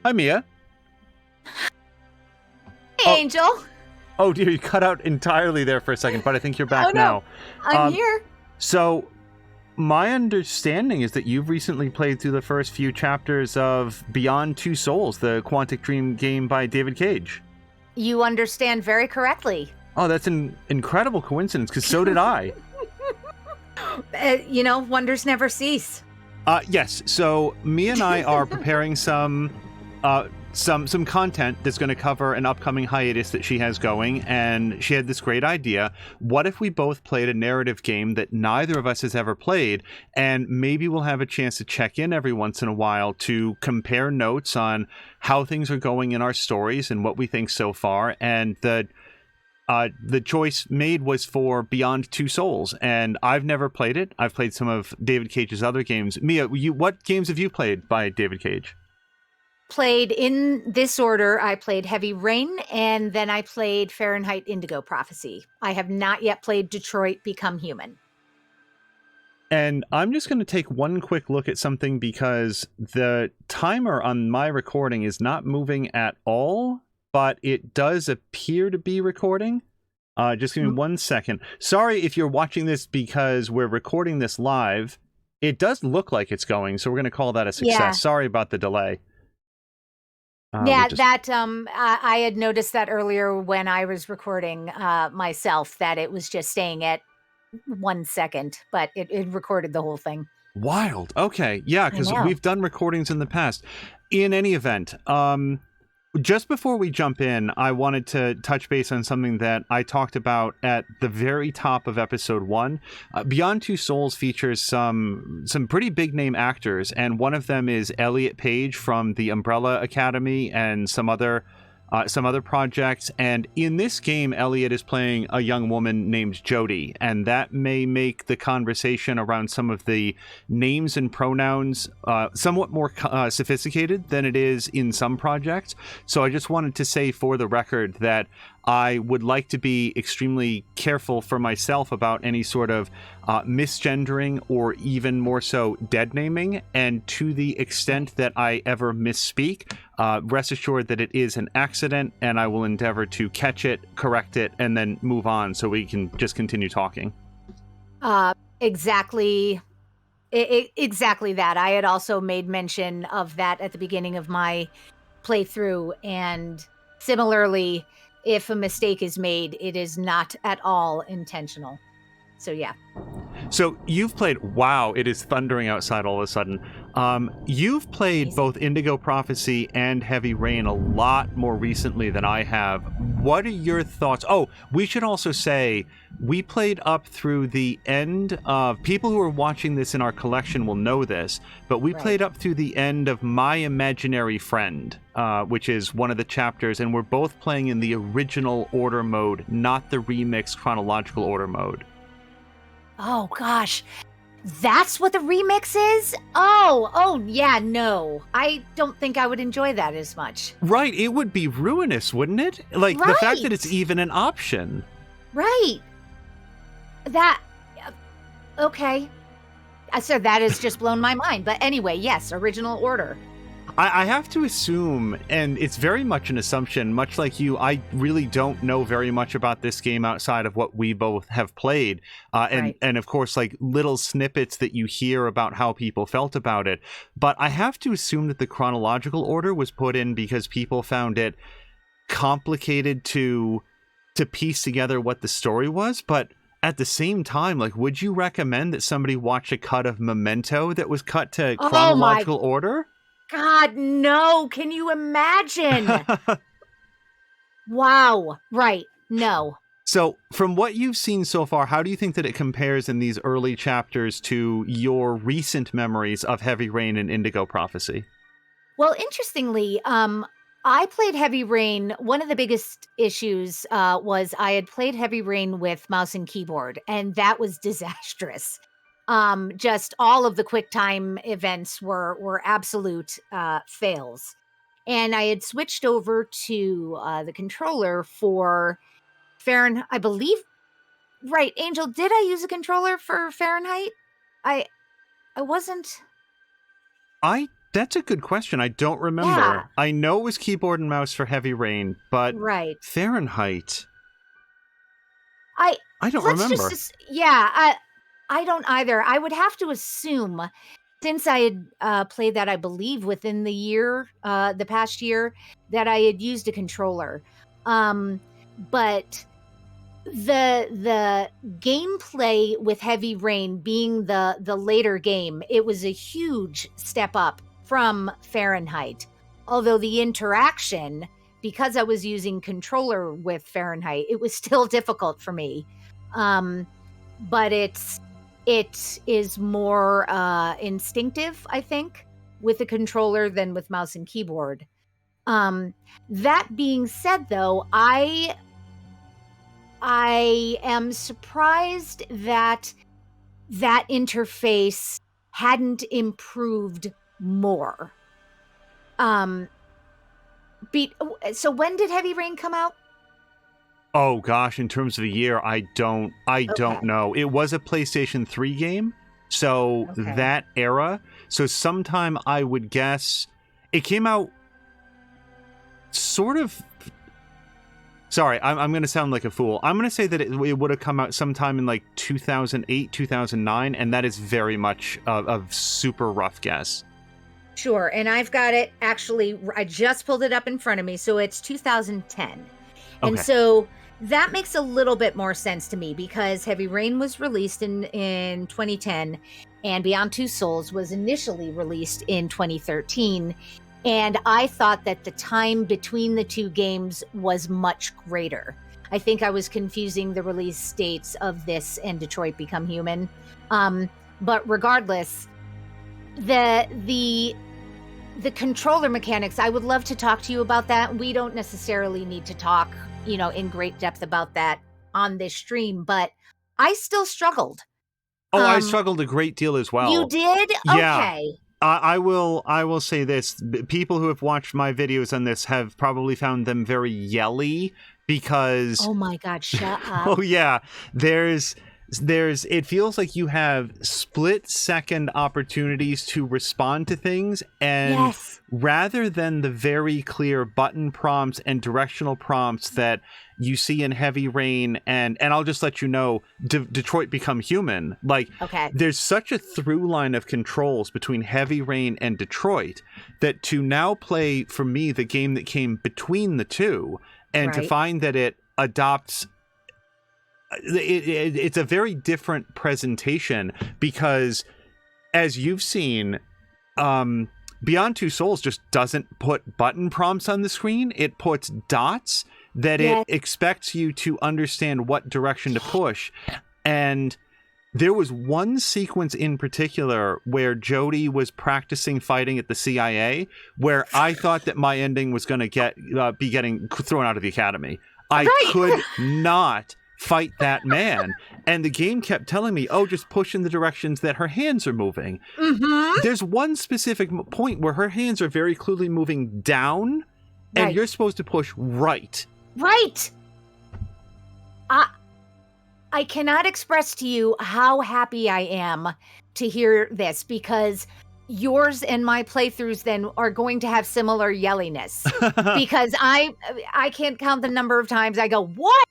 Hi, Mia. Hey, Oh, Angel. oh dear, you cut out entirely there for a second, but I think you're Oh back no, now. I'm Um, here. so my understanding is that you've recently played through the first few chapters of Beyond Two Souls, the Quantic Dream game by David Cage. You understand very correctly. Oh, that's an incredible coincidence, because so did I. Wonders never cease. Yes. So me and I are preparing some content that's going to cover an upcoming hiatus that she has going, and she had this great idea. What if we both played a narrative game that neither of us has ever played, and maybe we'll have a chance to check in every once in a while to compare notes on how things are going in our stories and what we think so far. And the choice made was for Beyond Two Souls, and I've never played it. I've played some of David Cage's other games. Mia, what games have you played by David Cage? Played in this order. I played Heavy Rain, and then I played Fahrenheit Indigo Prophecy. I have not yet played Detroit Become Human. And I'm just going to take one quick look at something because the timer on my recording is not moving at all, but it does appear to be recording. Just give me 1 second. Sorry if you're watching this because we're recording this live. It does look like it's going, so we're going to call that a success. Yeah. Sorry about the delay. I had noticed that earlier when I was recording myself, that it was just staying at 1 second, but it recorded the whole thing. Wild. Okay. Yeah, because we've done recordings in the past. In any event, just before we jump in, I wanted to touch base on something that I talked about at the very top of episode 1. Beyond Two Souls features some pretty big name actors, and one of them is Elliot Page from the Umbrella Academy and some other projects. And in this game, Elliot is playing a young woman named Jody, and that may make the conversation around some of the names and pronouns somewhat more sophisticated than it is in some projects. So I just wanted to say for the record that I would like to be extremely careful for myself about any sort of misgendering or even more so dead naming. And to the extent that I ever misspeak, rest assured that it is an accident, and I will endeavor to catch it, correct it, and then move on so we can just continue talking. Exactly that. I had also made mention of that at the beginning of my playthrough, and similarly, if a mistake is made, it is not at all intentional. So yeah. So you've played, wow, it is thundering outside all of a sudden. You've played both Indigo Prophecy and Heavy Rain a lot more recently than I have. What are your thoughts? Oh, we should also say we played up through the end of, people who are watching this in our collection will know this, but we played up through the end of My Imaginary Friend, which is one of the chapters, and we're both playing in the original order mode, not the remixed chronological order mode. Oh gosh, that's what the remix is? Oh yeah, no. I don't think I would enjoy that as much. Right, it would be ruinous, wouldn't it? Like, the fact that it's even an option. Right. That, okay. So that has just blown my mind. But anyway, yes, original order. I have to assume, and it's very much an assumption, much like you, I really don't know very much about this game outside of what we both have played. And of course, like little snippets that you hear about how people felt about it. But I have to assume that the chronological order was put in because people found it complicated to piece together what the story was. But at the same time, like, would you recommend that somebody watch a cut of Memento that was cut to chronological order? God, no. Can you imagine? Wow. Right. No. So, from what you've seen so far, how do you think that it compares in these early chapters to your recent memories of Heavy Rain and Indigo Prophecy? Well, interestingly, I played Heavy Rain. One of the biggest issues was I had played Heavy Rain with mouse and keyboard, and that was disastrous. Just all of the QuickTime events were absolute fails. And I had switched over to the controller for Fahrenheit, I believe. Right, Angel, did I use a controller for Fahrenheit? I wasn't. I That's a good question. I don't remember. Yeah. I know it was keyboard and mouse for Heavy Rain, but Right. Fahrenheit. I don't let's remember. I don't either. I would have to assume, since I had played that, I believe within the year, the past year, that I had used a controller. But the gameplay with Heavy Rain being the later game, it was a huge step up from Fahrenheit. Although the interaction, because I was using controller with Fahrenheit, it was still difficult for me. But it is more instinctive, I think, with a controller than with mouse and keyboard. That being said, though, I am surprised that interface hadn't improved more. So when did Heavy Rain come out? Oh gosh, in terms of a year, I don't know. It was a PlayStation 3 game, so that era. So sometime I would guess it came out sort of. Sorry, I'm going to sound like a fool. I'm going to say that it would have come out sometime in like 2008, 2009, and that is very much a super rough guess. Sure, and I've got it, actually, I just pulled it up in front of me, so it's 2010. And so that makes a little bit more sense to me, because Heavy Rain was released in 2010, and Beyond Two Souls was initially released in 2013. And I thought that the time between the two games was much greater. I think I was confusing the release dates of this and Detroit Become Human. But regardless, the controller mechanics, I would love to talk to you about that. We don't necessarily need to talk, in great depth about that on this stream, but I still struggled. I struggled a great deal as well. You did? Yeah. Okay. I will say this. People who have watched my videos on this have probably found them very yelly because... Oh my God, shut up. Oh yeah. It feels like you have split-second opportunities to respond to things, and rather than the very clear button prompts and directional prompts that you see in Heavy Rain, and I'll just let you know, Detroit Become Human, there's such a through line of controls between Heavy Rain and Detroit that to now play, for me, the game that came between the two, and to find that it adopts... It's a very different presentation, because as you've seen, Beyond Two Souls just doesn't put button prompts on the screen. It puts dots that it expects you to understand what direction to push. And there was one sequence in particular where Jodie was practicing fighting at the CIA, where I thought that my ending was going to be getting thrown out of the academy. I could not fight that man, and the game kept telling me, just push in the directions that her hands are moving. There's one specific point where her hands are very clearly moving down, and you're supposed to push right. I cannot express to you how happy I am to hear this, because yours and my playthroughs then are going to have similar yelliness, because I can't count the number of times I go, what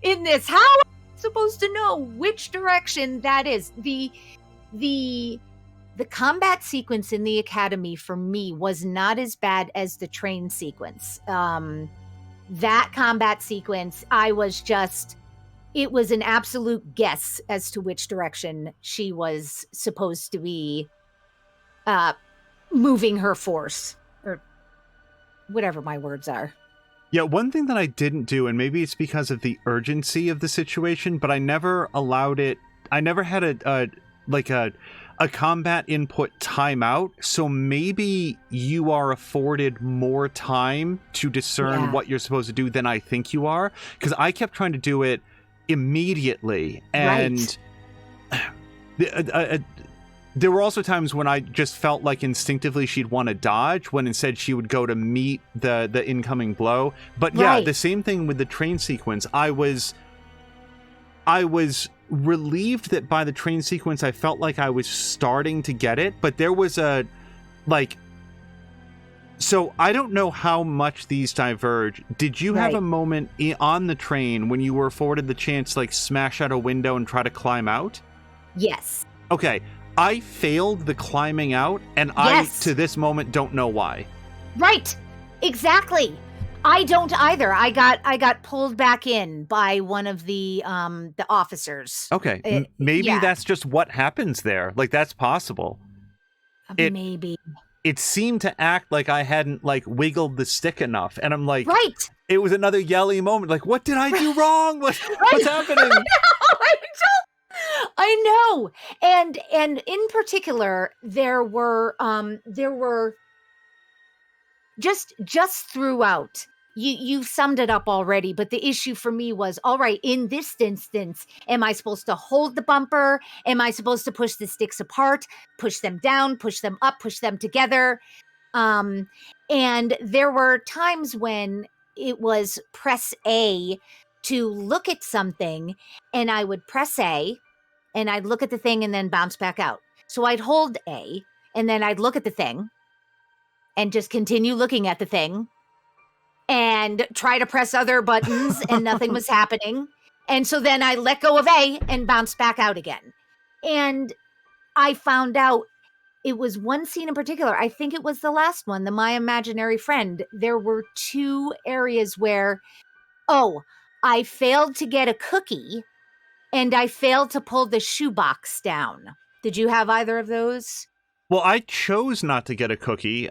in this? How am I supposed to know which direction that is? The combat sequence in the academy for me was not as bad as the train sequence. That combat sequence, it was an absolute guess as to which direction she was supposed to be moving her force, or whatever my words are. Yeah, one thing that I didn't do, and maybe it's because of the urgency of the situation, but I never allowed it. I never had a combat input timeout, so maybe you are afforded more time to discern what you're supposed to do than I think you are, because I kept trying to do it immediately, and there were also times when I just felt like instinctively she'd want to dodge, when instead she would go to meet the incoming blow. But the same thing with the train sequence. I was relieved that by the train sequence I felt like I was starting to get it, but there was a like, so I don't know how much these diverge. Did you have a moment on the train when you were afforded the chance to like smash out a window and try to climb out? Yes. Okay. I failed the climbing out, and I, to this moment, don't know why. Right. Exactly. I don't either. I got pulled back in by one of the officers. Okay. Maybe that's just what happens there. Like, that's possible. Maybe. It seemed to act like I hadn't like wiggled the stick enough, and I'm like, right. It was another yelly moment. Like, what did I do wrong? What's happening? I know. And in particular, there were just throughout. You summed it up already, but the issue for me was, all right, in this instance, am I supposed to hold the bumper? Am I supposed to push the sticks apart, push them down, push them up, push them together? And there were times when it was press A to look at something, and I would press A, and I'd look at the thing and then bounce back out. So I'd hold A, and then I'd look at the thing, and just continue looking at the thing, and try to press other buttons, and nothing was happening. And so then I let go of A and bounce back out again. And I found out it was one scene in particular. I think it was the last one, the My Imaginary Friend. There were two areas where, I failed to get a cookie, and I failed to pull the shoebox down. Did you have either of those? Well, I chose not to get a cookie.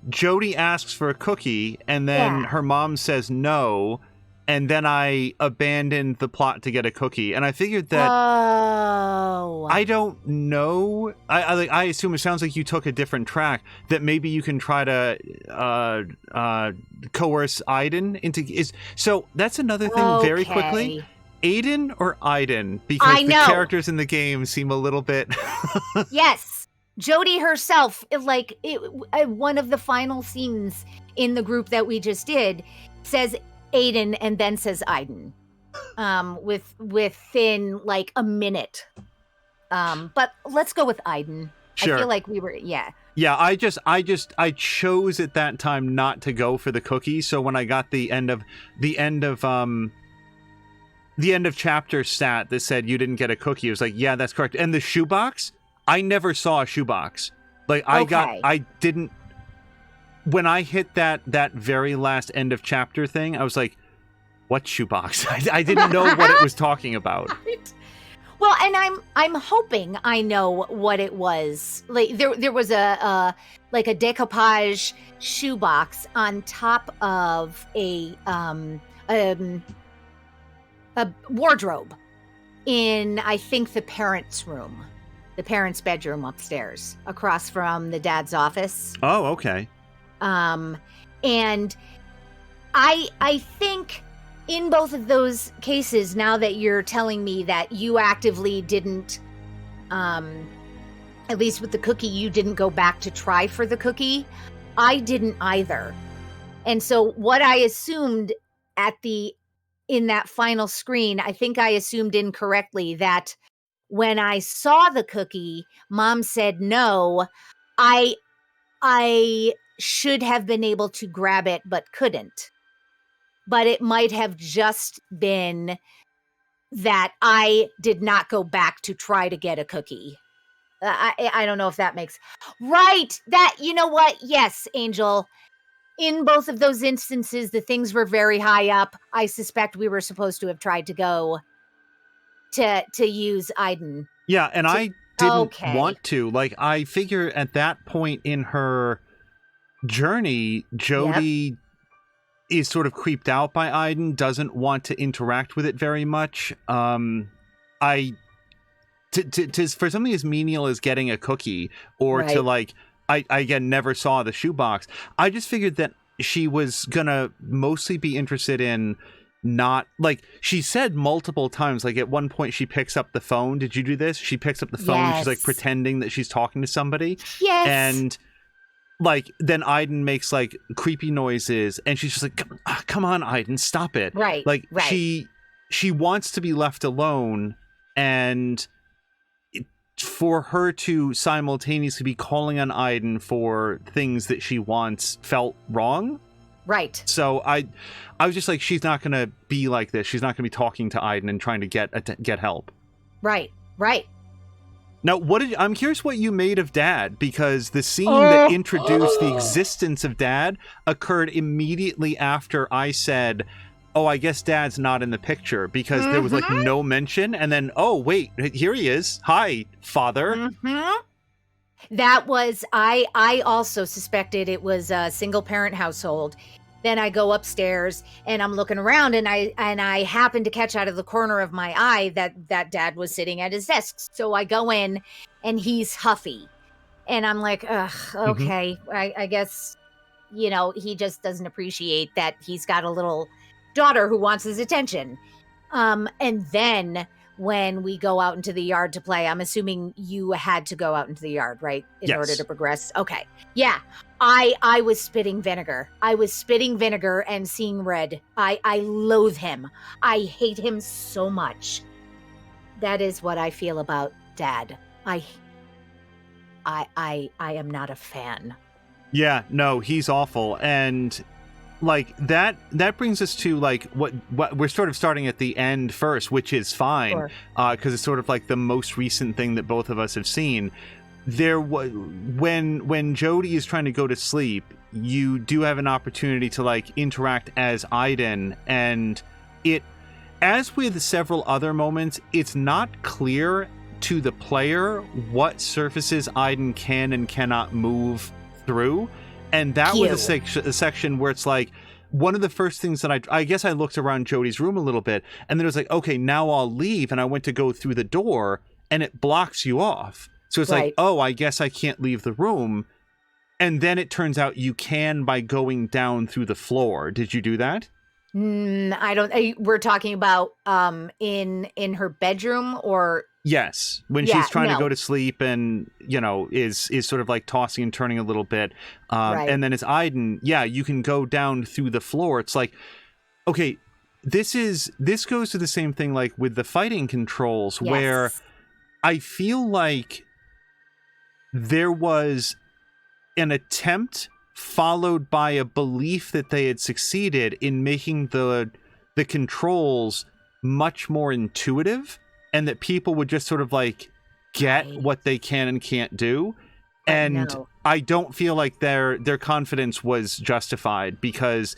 Jody asks for a cookie, and then her mom says no, and then I abandoned the plot to get a cookie. And I figured that I don't know. I assume it sounds like you took a different track, that maybe you can try to coerce Aiden into. So that's another thing. Very quickly. Aiden or Aiden? Because the characters in the game seem a little bit. Yes. Jody herself, one of the final scenes in the group that we just did, says Aiden and then says Aiden, within like a minute. But let's go with Aiden. Sure. I feel like we were, Yeah, I chose at that time not to go for the cookie. So when I got the end of chapter stat that said you didn't get a cookie, it was like, yeah, that's correct. And the shoebox, I never saw a shoebox. Like I didn't. When I hit that very last end of chapter thing, I was like, "What shoebox?" I didn't know what it was talking about. Right. Well, and I'm hoping I know what it was. Like there was a decoupage shoebox on top of a wardrobe in, I think, the parents' room. The parents' bedroom upstairs, across from the dad's office. Oh, okay. And I think in both of those cases, now that you're telling me that you actively didn't, at least with the cookie, you didn't go back to try for the cookie, I didn't either. And so what I assumed in that final screen, I think I assumed incorrectly that when I saw the cookie, Mom said no. I should have been able to grab it, but couldn't. But it might have just been that I did not go back to try to get a cookie. I don't know if that makes right. That, you know what? Yes, Angel. In both of those instances, the things were very high up. I suspect we were supposed to have tried to go to use Aiden. Yeah, and I didn't want to. Like, I figure at that point in her journey, Jody is sort of creeped out by Aiden, doesn't want to interact with it very much. For something as menial as getting a cookie, or to like, I again never saw the shoebox. I just figured that she was gonna mostly be interested in not, like, she said multiple times, like at one point she picks up the phone. Did you do this? She picks up the phone. Yes. She's like pretending that she's talking to somebody. Yes. And like then Aiden makes like creepy noises, and she's just like, come on, Aiden, stop it. Right. Like she wants to be left alone, and for her to simultaneously be calling on Aiden for things that she wants felt wrong. Right. So I was just like, she's not going to be like this. She's not going to be talking to Aiden and trying to get help. Right. Now, I'm curious what you made of Dad, because the scene that introduced the existence of Dad occurred immediately after I said, oh, I guess Dad's not in the picture, because there was like no mention. And then, oh, wait, here he is. Hi, Father. That was, I also suspected it was a single parent household. Then I go upstairs and I'm looking around, and I happen to catch out of the corner of my eye that Dad was sitting at his desk. So I go in and he's huffy, and I'm like, ugh, okay. I guess, he just doesn't appreciate that he's got a little daughter who wants his attention. And then when we go out into the yard to play, I'm assuming you had to go out into the yard, right? In order to progress. Okay. Yeah. I was spitting vinegar. I was spitting vinegar and seeing red. I loathe him. I hate him so much. That is what I feel about Dad. I am not a fan. Yeah, no, he's awful. And like that brings us to like what we're sort of starting at the end first, which is fine, because it's sort of like the most recent thing that both of us have seen. There was when Jody is trying to go to sleep, you do have an opportunity to like interact as Aiden, and it, as with several other moments, it's not clear to the player what surfaces Aiden can and cannot move through. And that was a section where it's like, one of the first things that I guess I looked around Jody's room a little bit, and then it was like, okay, now I'll leave. And I went to go through the door, and it blocks you off. So it's like, oh, I guess I can't leave the room. And then it turns out you can by going down through the floor. Did you do that? I don't. We're talking about in her bedroom, or yes, when she's trying to go to sleep and is sort of like tossing and turning a little bit, and then it's Aiden. Yeah, you can go down through the floor. It's like, okay, this goes to the same thing like with the fighting controls, where I feel like there was an attempt followed by a belief that they had succeeded in making the controls much more intuitive, and that people would just sort of like get what they can and can't do. And I don't feel like their confidence was justified, because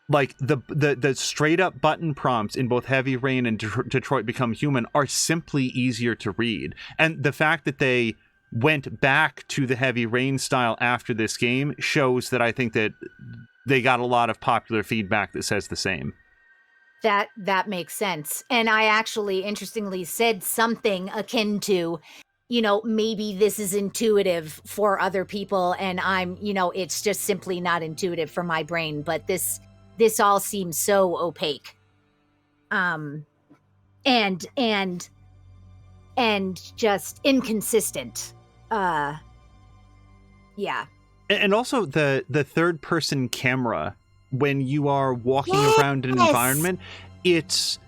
like the straight up button prompts in both Heavy Rain and Detroit Become Human are simply easier to read. And the fact that they went back to the Heavy Rain style after this game shows that I think that they got a lot of popular feedback that says the same. That makes sense. And I actually, interestingly, said something akin to, maybe this is intuitive for other people, and I'm, it's just simply not intuitive for my brain. But this all seems so opaque, and just inconsistent. Yeah. And also the third person camera, when you are walking around an environment, it's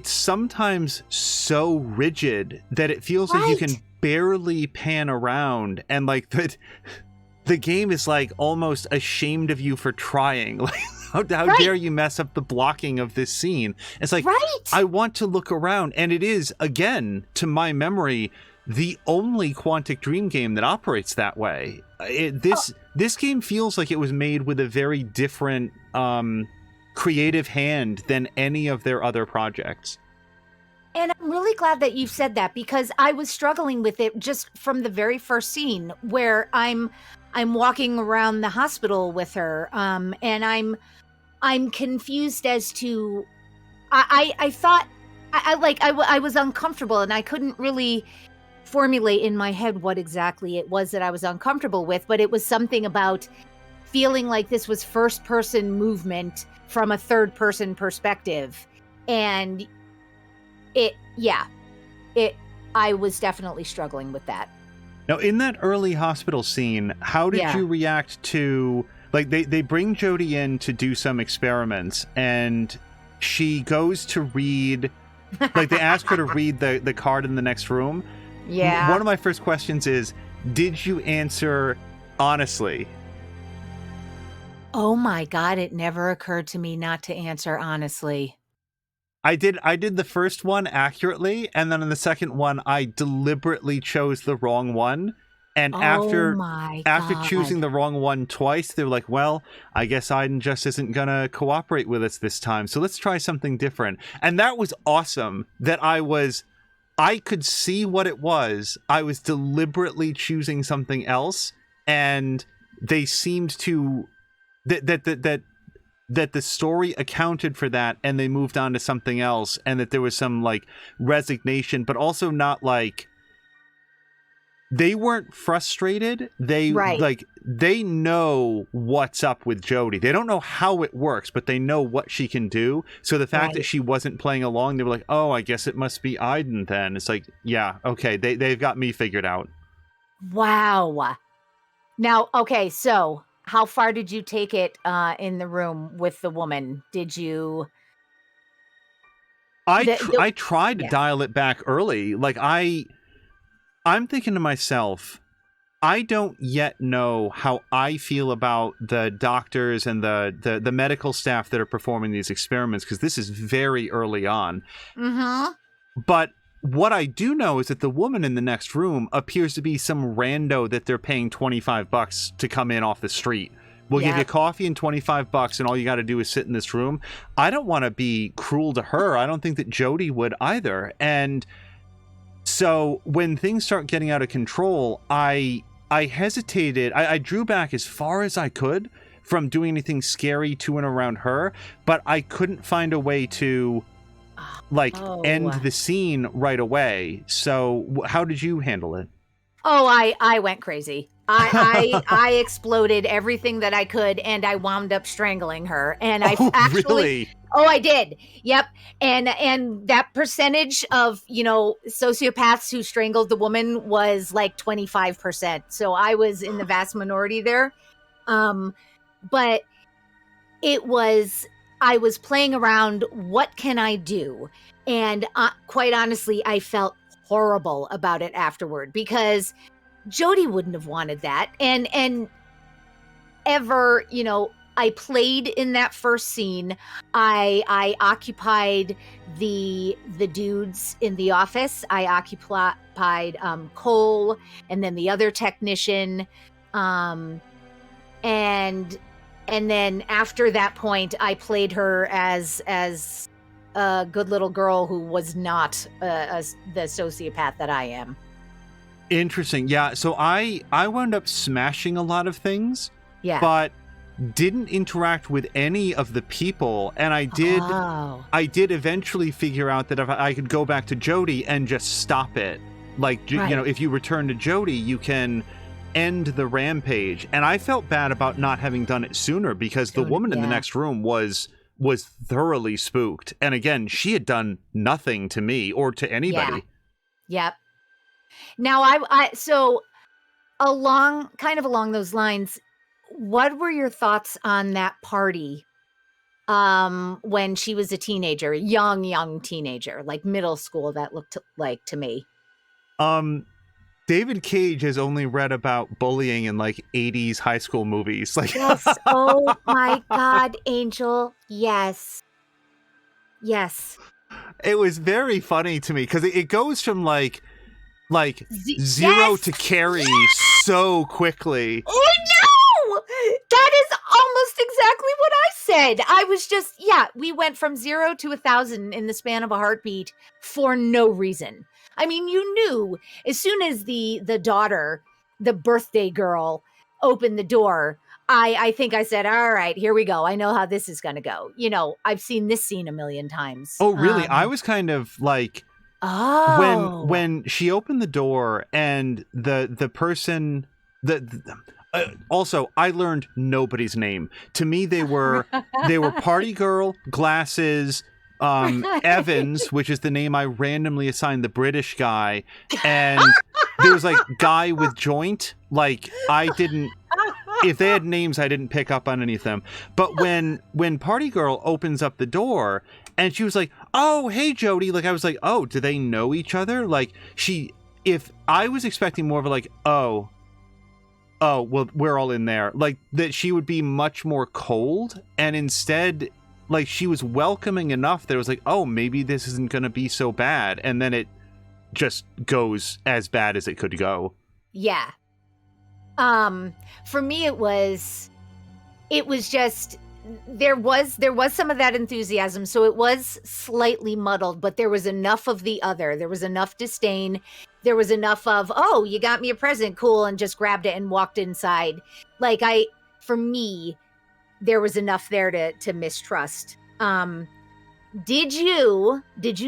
sometimes so rigid that it feels like you can barely pan around, and like the game is like almost ashamed of you for trying. Like, how dare you mess up the blocking of this scene? It's like, I want to look around, and it is, again, to my memory, the only Quantic Dream game that operates that way. This game feels like it was made with a very different creative hand than any of their other projects. And I'm really glad that you've said that, because I was struggling with it just from the very first scene, where I'm walking around the hospital with her, and I'm confused as to, I thought I was uncomfortable, and I couldn't really formulate in my head what exactly it was that I was uncomfortable with, but it was something about feeling like this was first person movement from a third person perspective. And I was definitely struggling with that. Now, in that early hospital scene, how did you react to, like, they bring Jody in to do some experiments, and she goes to read, like, they ask her to read the card in the next room, Yeah. One of my first questions is, did you answer honestly? Oh my God, it never occurred to me not to answer honestly. I did the first one accurately, and then in the second one I deliberately chose the wrong one. And Oh my after God. choosing the wrong one twice, they were like, well, I guess Aiden just isn't gonna cooperate with us this time, so let's try something different. And that was awesome that I could see what it was. I was deliberately choosing something else, and they seemed to that the story accounted for that, and they moved on to something else, and that there was some like resignation, but also not like they weren't frustrated. They they know what's up with Jody. They don't know how it works, but they know what she can do. So the fact that she wasn't playing along, they were like, oh, I guess it must be Aiden then. It's like, yeah, okay, they've got me figured out. Wow. Now, okay, so how far did you take it in the room with the woman? Did you? I tried to dial it back early. Like I'm thinking to myself, I don't yet know how I feel about the doctors and the medical staff that are performing these experiments, because this is very early on. Mm-hmm. But what I do know is that the woman in the next room appears to be some rando that they're paying $25 to come in off the street. We'll give you coffee and $25, and all you got to do is sit in this room. I don't want to be cruel to her. I don't think that Jody would either. And so when things start getting out of control, I hesitated. I drew back as far as I could from doing anything scary to and around her, but I couldn't find a way to end the scene right away. So how did you handle it? Oh, I went crazy. I exploded everything that I could, and I wound up strangling her. And I really? Oh, I did. Yep. And that percentage of, sociopaths who strangled the woman was like 25%. So I was in the vast minority there. But I was playing around, what can I do? And quite honestly, I felt horrible about it afterward, because Jody wouldn't have wanted that. And ever, I played in that first scene. I occupied the dudes in the office. I occupied Cole, and then the other technician. And then after that point, I played her as a good little girl who was not the sociopath that I am. Interesting. Yeah. So I wound up smashing a lot of things. Yeah. But didn't interact with any of the people, and I did eventually figure out that if I could go back to Jody and just stop it, like if you return to Jody, you can end the rampage. And I felt bad about not having done it sooner, because the woman in the next room was thoroughly spooked, and again, she had done nothing to me or to anybody. Yep. Now I so along those lines, what were your thoughts on that party when she was a teenager, young teenager, like middle school, that looked like to me? David Cage has only read about bullying in like 80s high school movies. Like, yes. Oh my God, Angel. Yes. It was very funny to me, because it goes from like zero to carry so quickly. Oh no! That is almost exactly what I said. I was just, we went from 0 to 1,000 in the span of a heartbeat for no reason. I mean, you knew as soon as the daughter, the birthday girl, opened the door, I think I said, all right, here we go. I know how this is going to go. I've seen this scene a million times. Oh, really? I was kind of like, when she opened the door and the person, also, I learned nobody's name. To me, they were Party Girl, Glasses, Evans, which is the name I randomly assigned the British guy, and there was like Guy with Joint. Like, I didn't. If they had names, I didn't pick up on any of them. But when Party Girl opens up the door and she was like, "Oh, hey, Jody," like I was like, "Oh, do they know each other?" Like if I was expecting more of a like, oh, well, we're all in there, like that she would be much more cold, and instead, like, she was welcoming enough that it was like, oh, maybe this isn't going to be so bad, and then it just goes as bad as it could go. Yeah. For me, it was just, there was some of that enthusiasm, so it was slightly muddled, but there was enough of the other. There was enough disdain. There was enough of, oh, you got me a present, cool, and just grabbed it and walked inside. Like, for me, there was enough there to mistrust. Did you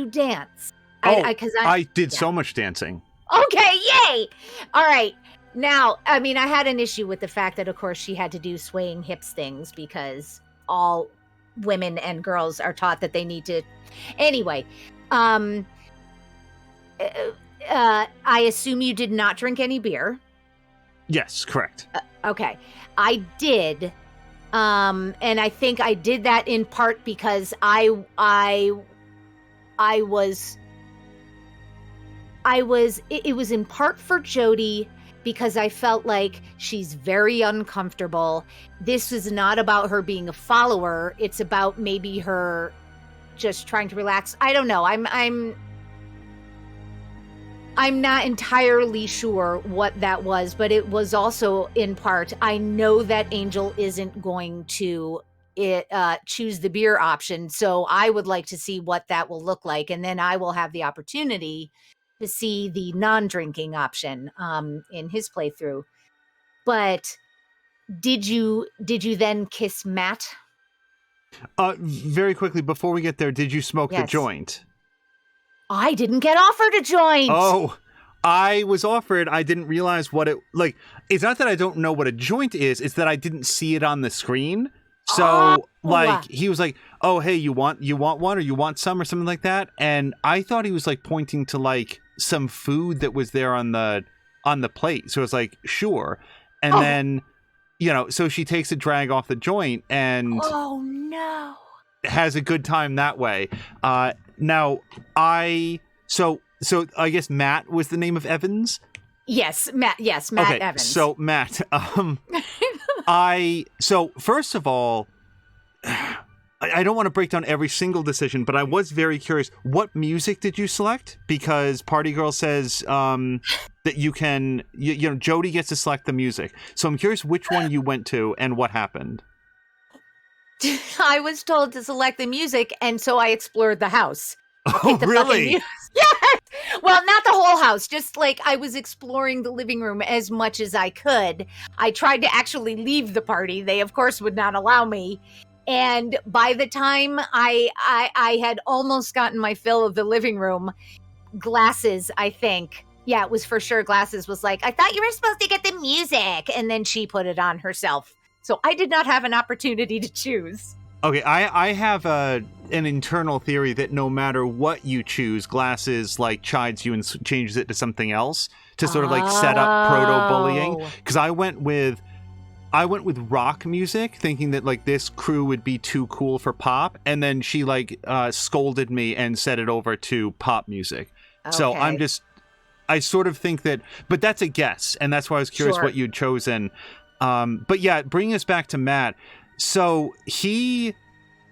dance? I did so much dancing. Okay, yay! All right. Now, I mean, I had an issue with the fact that, of course, she had to do swaying hips things because all women and girls are taught that they need to. Anyway, I assume you did not drink any beer. Yes, correct. Okay, I did, and I think I did that in part because I was. It was in part for Jody, because I felt like she's very uncomfortable. This is not about her being a follower. It's about maybe her just trying to relax. I don't know. I'm not entirely sure what that was, but it was also in part, I know that Angel isn't going to choose the beer option, so I would like to see what that will look like, and then I will have the opportunity to see the non-drinking option in his playthrough. But did you then kiss Matt? Very quickly before we get there, did you smoke the joint? I didn't get offered a joint. Oh, I was offered. I didn't realize what it like. It's not that I don't know what a joint is. It's that I didn't see it on the screen. So like he was like, "Oh, hey, you want one or you want some or something like that?" And I thought he was like pointing to like some food that was there on the plate. So I was like, "Sure." And then, so she takes a drag off the joint and oh no, has a good time that way. Now so I guess Matt was the name of Evans. Yes, Matt. Yes, Matt okay, Evans. So Matt, so first of all, I don't want to break down every single decision, but I was very curious. What music did you select? Because Party Girl says that you can, Jody gets to select the music. So I'm curious which one you went to and what happened. I was told to select the music, and so I explored the house. Oh, really? Yes. Well, not the whole house. Just like I was exploring the living room as much as I could. I tried to actually leave the party. They, of course, would not allow me. And by the time I had almost gotten my fill of the living room, Glasses, I think. Yeah, it was for sure. Glasses was like, I thought you were supposed to get the music. And then she put it on herself. So I did not have an opportunity to choose. Okay, I have an internal theory that no matter what you choose, Glasses like chides you and changes it to something else to sort of like set up proto-bullying. Because I went with rock music, thinking that like this crew would be too cool for pop, and then she like scolded me and set it over to pop music. Okay. So I sort of think that, but that's a guess, and that's why I was curious what you'd chosen. But yeah, bringing us back to Matt. So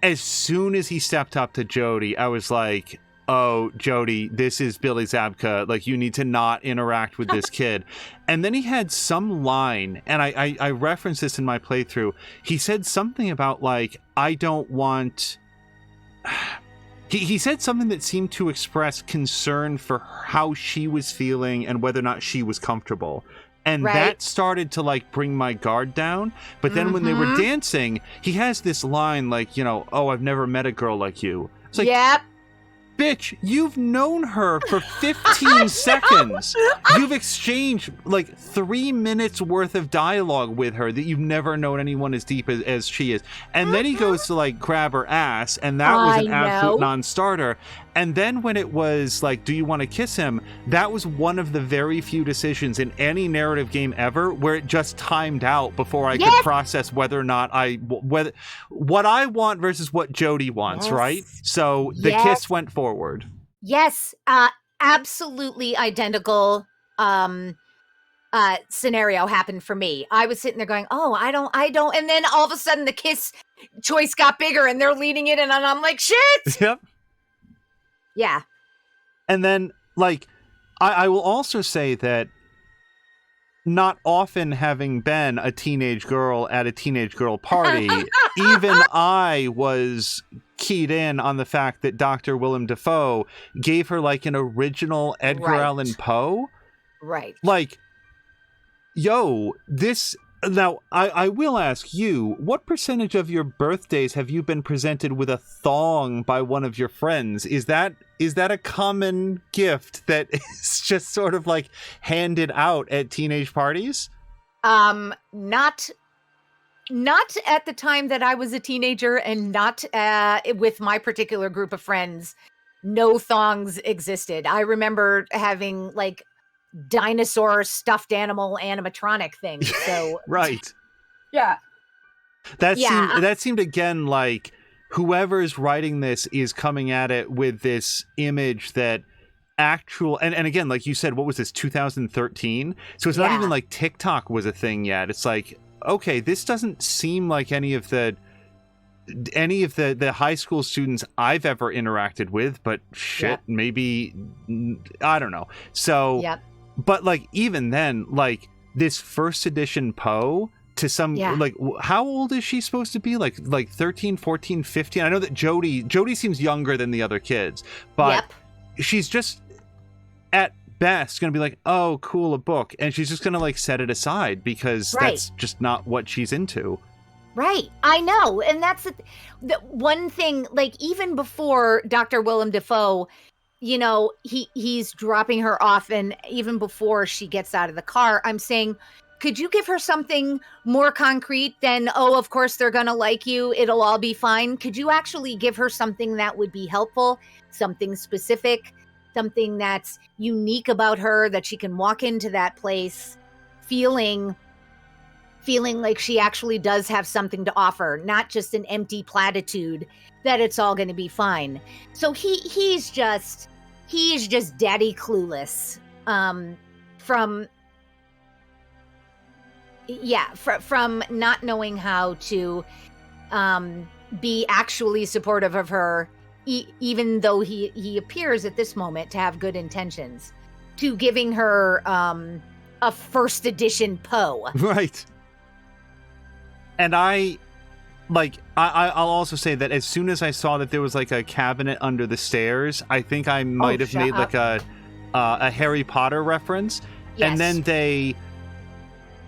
as soon as he stepped up to Jody, I was like, oh, Jody, this is Billy Zabka. Like, you need to not interact with this kid. And then he had some line, and I referenced this in my playthrough. He said something about, like, I don't want... He said something that seemed to express concern for how she was feeling and whether or not she was comfortable. And that started to, like, bring my guard down. But then when they were dancing, he has this line, like, oh, I've never met a girl like you. It's like, yep. Bitch, you've known her for 15 seconds. You've exchanged, like, 3 minutes worth of dialogue with her that you've never known anyone as deep as she is. And then he goes to, like, grab her ass, and that was an absolute non-starter. And then when it was like, do you want to kiss him? That was one of the very few decisions in any narrative game ever where it just timed out before I could process whether or not what I want versus what Jody wants, right? So the kiss went forward. Yes, absolutely identical scenario happened for me. I was sitting there going, oh, I don't. And then all of a sudden the kiss choice got bigger and they're leading it. And I'm like, shit. Yep. Yeah. And then, like, I will also say that not often having been a teenage girl at a teenage girl party, even I was keyed in on the fact that Dr. Willem Dafoe gave her like an original Edgar Allan Poe. Right. Like, yo, this... Now, I will ask you, what percentage of your birthdays have you been presented with a thong by one of your friends? Is that a common gift that is just sort of like handed out at teenage parties? Not at the time that I was a teenager, and not with my particular group of friends. No thongs existed. I remember having like dinosaur stuffed animal animatronic thing. So right. Yeah. That seemed again like whoever's writing this is coming at it with this image that actual and again, like you said, what was this, 2013? So it's not even like TikTok was a thing yet. It's like, okay, this doesn't seem like any of the high school students I've ever interacted with, but shit, maybe, I don't know. So but like even then, like this first edition Poe to some like, how old is she supposed to be? Like 13, 14, 15? I know that Jody seems younger than the other kids, but she's just at best gonna be like, oh cool, a book, and she's just gonna like set it aside because that's just not what she's into. Right. I know. And that's the one thing, like even before Dr. Willem Dafoe, you know, he's dropping her off, and even before she gets out of the car, I'm saying, could you give her something more concrete than, oh, of course they're going to like you, it'll all be fine? Could you actually give her something that would be helpful, something specific, something that's unique about her, that she can walk into that place feeling like she actually does have something to offer, not just an empty platitude that it's all going to be fine. So he's just daddy clueless, from not knowing how to be actually supportive of her, even though he appears at this moment to have good intentions, to giving her a first edition Poe. Right. And I'll also say that as soon as I saw that there was like a cabinet under the stairs, I think I might have made like a Harry Potter reference. Yes. And then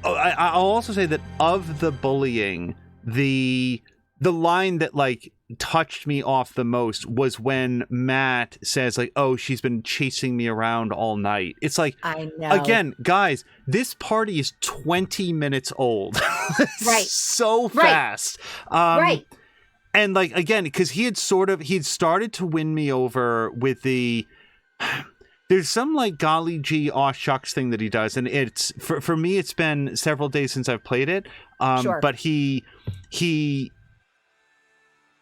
I'll also say that of the bullying, the line that like touched me off the most was when Matt says like, oh, she's been chasing me around all night. It's like, I know. Again, guys, this party is 20 minutes old. Right. So fast. Right. And like, again, because he'd started to win me over with there's some like golly gee aw shucks thing that he does, and it's for me it's been several days since I've played it. But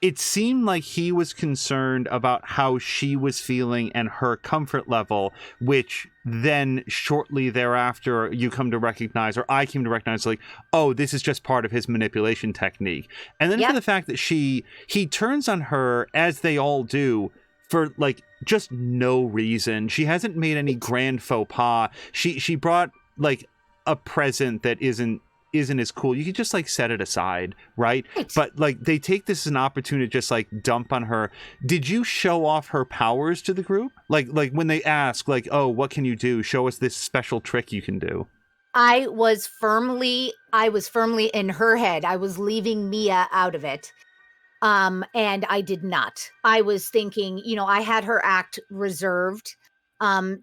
it seemed like he was concerned about how she was feeling and her comfort level, which then shortly thereafter you come to recognize, or I came to recognize, like, oh, this is just part of his manipulation technique. And then for the fact that he turns on her, as they all do, for like just no reason. She hasn't made any grand faux pas. She brought like a present that isn't as cool. You could just like set it aside, right? But like they take this as an opportunity to just like dump on her. Did you show off her powers to the group? Like when they ask like, oh, what can you do? Show us this special trick you can do. I was firmly in her head. I was leaving Mia out of it. And I did not. I was thinking, you know, I had her act reserved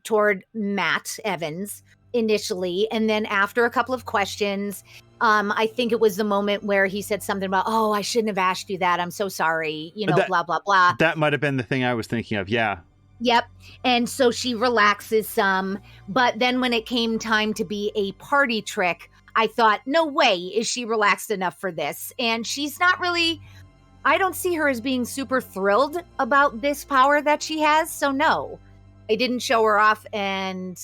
toward Matt Evans initially, and then after a couple of questions, I think it was the moment where he said something about, oh, I shouldn't have asked you that, I'm so sorry, you know, blah blah blah. That might have been the thing I was thinking of. Yep. And so she relaxes some, but then when it came time to be a party trick, I thought, no way is she relaxed enough for this. And she's not really, I don't see her as being super thrilled about this power that she has. So no, I didn't show her off. And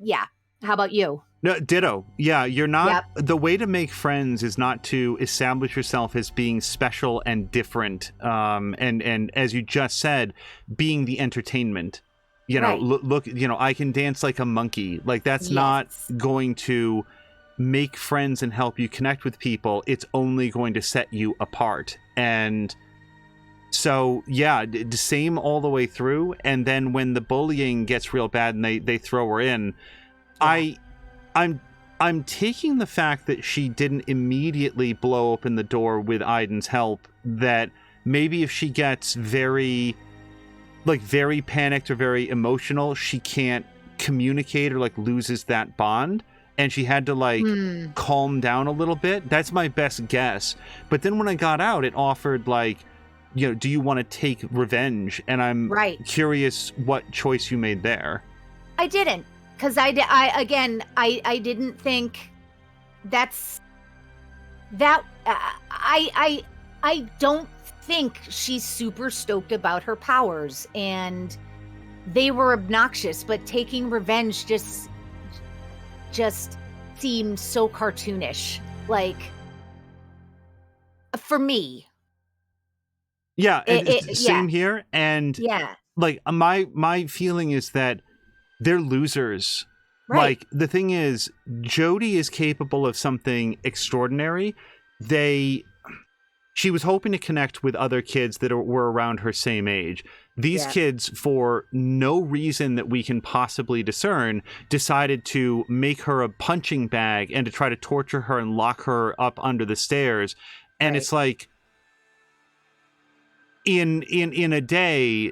yeah, How about you? No, ditto. Yeah, you're not. Yep. The way to make friends is not to establish yourself as being special and different. And as you just said, being the entertainment. You know, Right. look. You know, I can dance like a monkey. Like that's not Yes. going to make friends and help you connect with people. It's only going to set you apart. And so, yeah, same all the way through. And then when the bullying gets real bad and they throw her in, Yeah. I'm taking the fact that she didn't immediately blow open the door with Aiden's help, that maybe if she gets very panicked or very emotional, she can't communicate or loses that bond, and she had to calm down a little bit. That's my best guess. But then when I got out, it offered do you want to take revenge? And I'm curious what choice you made there. I didn't. Because I didn't think that's that. I don't think she's super stoked about her powers, and they were obnoxious. But taking revenge just seemed so cartoonish, for me. Yeah, same here. And my feeling is that they're losers. Right. The thing is, Jody is capable of something extraordinary. She was hoping to connect with other kids that were around her same age. These kids, for no reason that we can possibly discern, decided to make her a punching bag and to try to torture her and lock her up under the stairs. And it's in a day.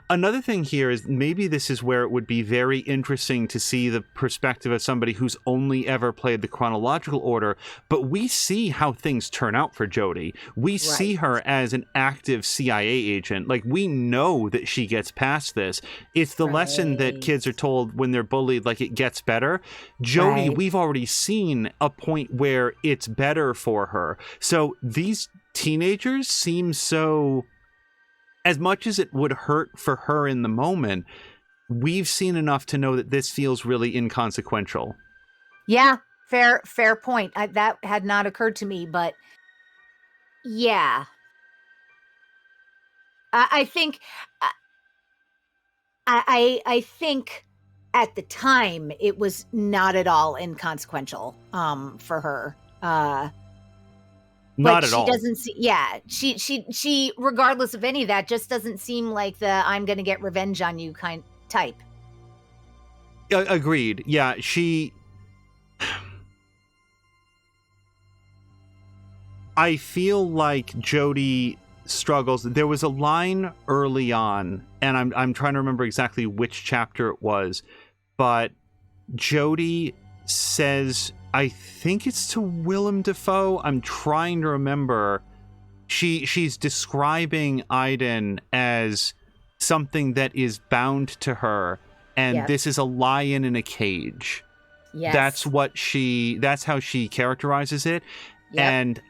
Another thing here is maybe this is where it would be very interesting to see the perspective of somebody who's only ever played the chronological order, but we see how things turn out for Jody. We see her as an active CIA agent. We know that she gets past this. It's the lesson that kids are told when they're bullied, it gets better. Jody, we've already seen a point where it's better for her. So these teenagers seem so... As much as it would hurt for her in the moment, we've seen enough to know that this feels really inconsequential. Yeah, fair point. That had not occurred to me, but yeah. I think I think at the time it was not at all inconsequential for her. Not at all. She doesn't see. Yeah, she regardless of any of that, just doesn't seem like the "I'm going to get revenge on you" kind type. Agreed. Yeah, I feel like Jody struggles. There was a line early on, and I'm trying to remember exactly which chapter it was, but Jody says, I think it's to Willem Dafoe. I'm trying to remember. She's describing Aiden as something that is bound to her, and this is a lion in a cage. Yes. That's how she characterizes it. Yep. And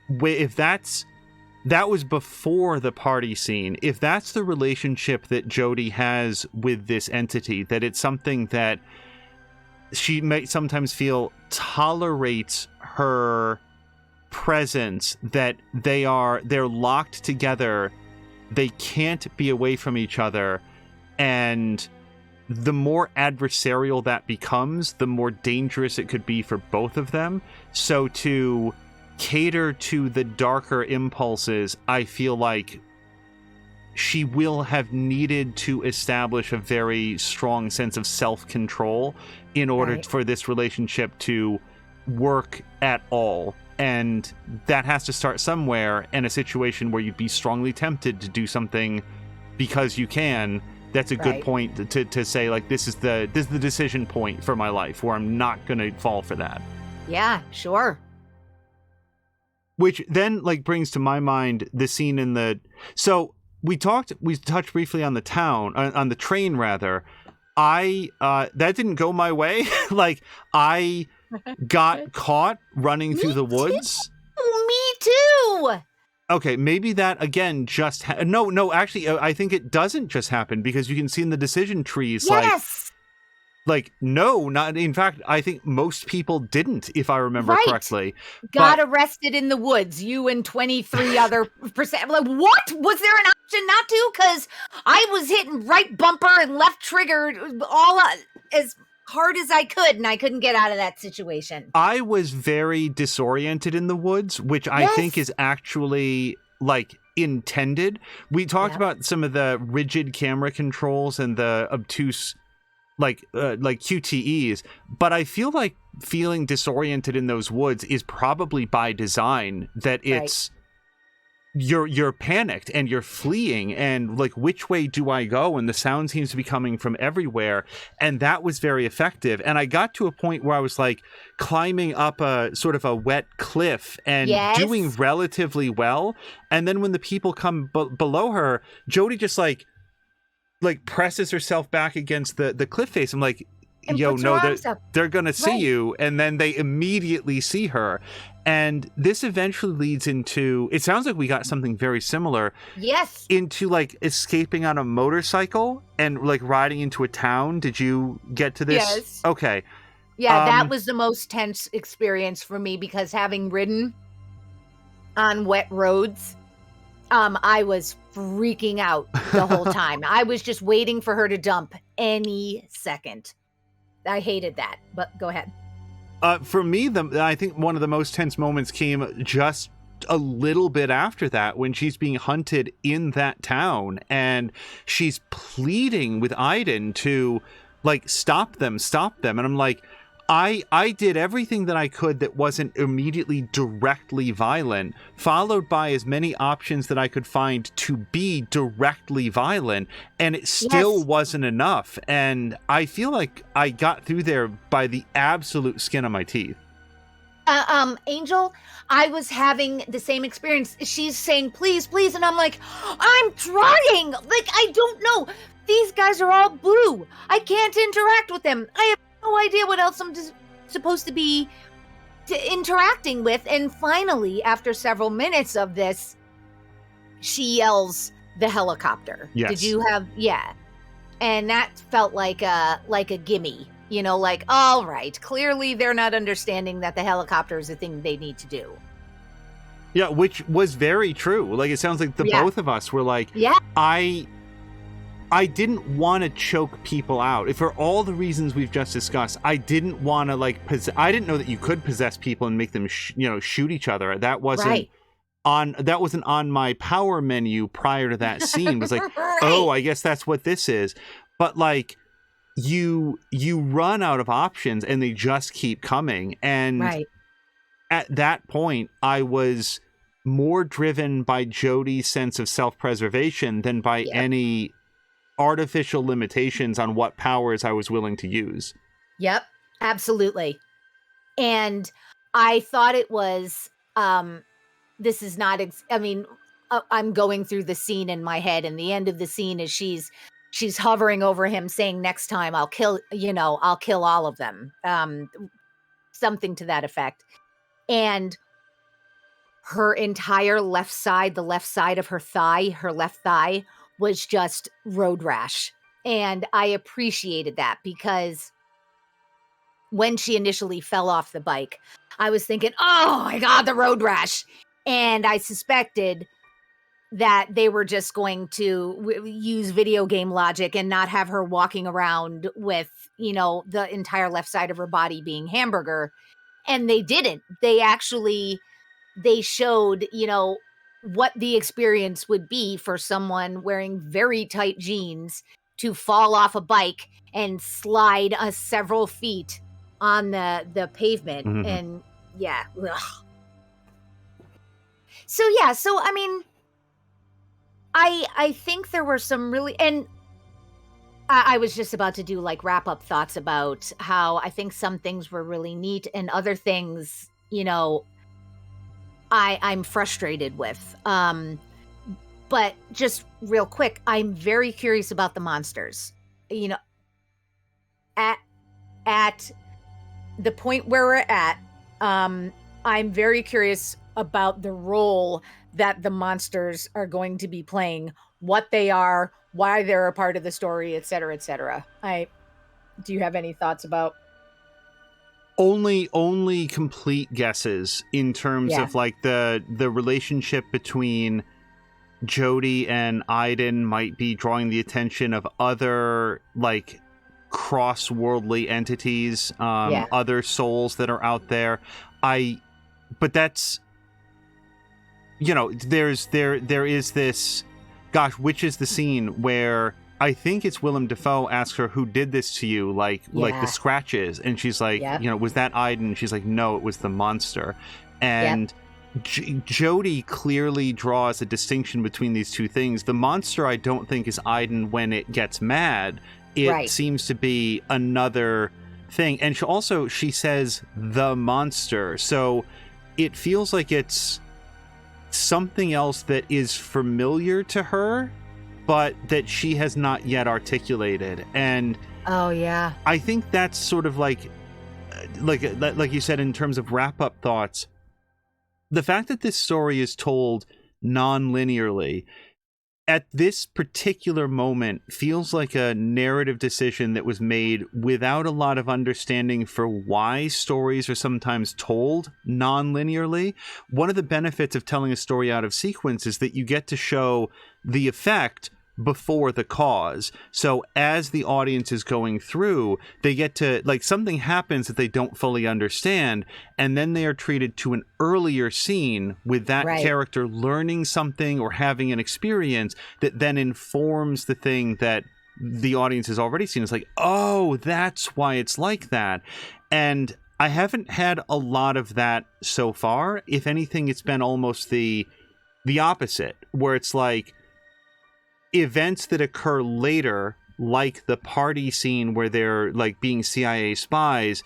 if that was before the party scene, if that's the relationship that Jody has with this entity, that it's something that she may sometimes feel tolerates her presence, that they're locked together, they can't be away from each other, and the more adversarial that becomes, the more dangerous it could be for both of them. So to cater to the darker impulses, I feel like she will have needed to establish a very strong sense of self-control in order for this relationship to work at all. And that has to start somewhere, in a situation where you'd be strongly tempted to do something because you can. That's a good point to say, this is the decision point for my life where I'm not going to fall for that. Yeah, sure. Which then brings to my mind the scene in the... So we touched briefly on the on the train rather. That didn't go my way. I got caught running through the woods. Me too. Okay, maybe that again just no. Actually, I think it doesn't just happen, because you can see in the decision trees. Yes. like, no, not in fact, I think most people didn't, if I remember correctly. Got arrested in the woods, you and 23 other percent. Like, what? Was there an option not to? Because I was hitting right bumper and left trigger all as hard as I could, and I couldn't get out of that situation. I was very disoriented in the woods, which I think is actually like intended. We talked about some of the rigid camera controls and the obtuse like QTEs, but I feel like feeling disoriented in those woods is probably by design, that it's you're panicked and you're fleeing, and like, which way do I go? And the sound seems to be coming from everywhere, and that was very effective. And I got to a point where I was like climbing up a sort of a wet cliff and doing relatively well, and then when the people come below her, Jody just like presses herself back against the cliff face. I'm like, yo, no, they're gonna see you, and then they immediately see her. And this eventually leads into, it sounds like we got something very similar. Yes. Into like escaping on a motorcycle and like riding into a town. Did you get to this? Yes. Okay. Yeah, that was the most tense experience for me, because having ridden on wet roads, I was freaking out the whole time. I was just waiting for her to dump any second. I hated that, but go ahead. For me, I think one of the most tense moments came just a little bit after that, when she's being hunted in that town and she's pleading with Aiden to like stop them. And I'm like, I did everything that I could that wasn't immediately directly violent, followed by as many options that I could find to be directly violent, and it still wasn't enough. And I feel like I got through there by the absolute skin of my teeth. Angel, I was having the same experience. She's saying, please, please. And I'm like, I'm trying. Like, I don't know. These guys are all blue. I can't interact with them. I have no idea what else I'm supposed to be interacting with. And finally, after several minutes of this, she yells the helicopter. Yes. Did you have? Yeah. And that felt like a gimme, you know, like, all right, clearly they're not understanding that the helicopter is a thing they need to do. Yeah, which was very true. Like, it sounds like both of us were like, I didn't want to choke people out. For all the reasons we've just discussed, I didn't want to like I didn't know that you could possess people and make them shoot each other. That wasn't on my power menu prior to that scene. It was like, oh, I guess that's what this is. But like, you run out of options and they just keep coming. And at that point, I was more driven by Jody's sense of self-preservation than by any artificial limitations on what powers I was willing to use. Yep, absolutely. And I thought it was, this is not, I'm going through the scene in my head, and the end of the scene is she's hovering over him saying, next time I'll kill all of them. Something to that effect. And her entire left side, the left side of her left thigh, was just road rash. And I appreciated that, because when she initially fell off the bike, I was thinking, oh my God, the road rash. And I suspected that they were just going to use video game logic and not have her walking around with, the entire left side of her body being hamburger. And they didn't. They showed, what the experience would be for someone wearing very tight jeans to fall off a bike and slide several feet on the pavement. Mm-hmm. And ugh. So I mean, I think there were some really, and I was just about to do like wrap up thoughts about how I think some things were really neat and other things, I'm frustrated with. But just real quick, I'm very curious about the monsters. At the point where we're at, I'm very curious about the role that the monsters are going to be playing, what they are, why they're a part of the story, et cetera, et cetera. do you have any thoughts about? Only complete guesses in terms of like the relationship between Jody and Aiden might be drawing the attention of other like cross-worldly entities, other souls that are out there. But that's, you know, there is this, gosh, which is the scene where I think it's Willem Dafoe asks her, who did this to you? Like the scratches. And she's like, you know, was that Aiden? She's like, no, it was the monster. And Jody clearly draws a distinction between these two things. The monster, I don't think, is Aiden when it gets mad. It seems to be another thing. And she says the monster. So it feels like it's something else that is familiar to her, but that she has not yet articulated. And I think that's sort of like you said, in terms of wrap-up thoughts, the fact that this story is told non-linearly at this particular moment feels like a narrative decision that was made without a lot of understanding for why stories are sometimes told non-linearly. One of the benefits of telling a story out of sequence is that you get to show the effect before the cause. So as the audience is going through, they get to, like, something happens that they don't fully understand, and then they are treated to an earlier scene with that character learning something or having an experience that then informs the thing that the audience has already seen. It's like, oh, that's why it's like that. And I haven't had a lot of that so far. If anything, it's been almost the opposite, where it's like, events that occur later, like the party scene where they're like being CIA spies,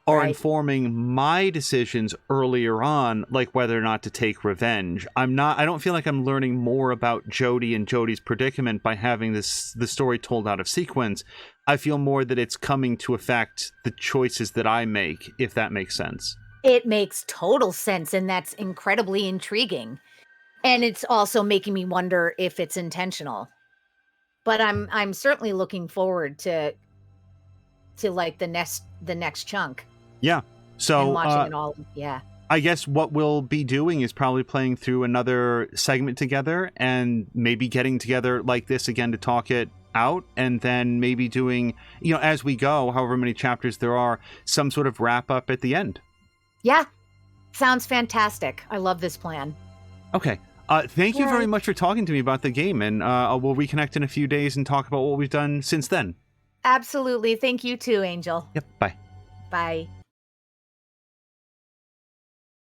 are informing my decisions earlier on, like whether or not to take revenge. I don't feel like I'm learning more about Jody and Jody's predicament by having the story told out of sequence. I feel more that it's coming to affect the choices that I make, if that makes sense. It makes total sense, and that's incredibly intriguing. And it's also making me wonder if it's intentional. But I'm certainly looking forward to like the next chunk. Yeah. So and watching it all. Yeah. I guess what we'll be doing is probably playing through another segment together, and maybe getting together like this again to talk it out, and then maybe doing, you know, as we go, however many chapters there are, some sort of wrap up at the end. Yeah. Sounds fantastic. I love this plan. Okay. Thank you very much for talking to me about the game, and we'll reconnect in a few days and talk about what we've done since then. Absolutely. Thank you too, Angel. Yep. Bye. Bye.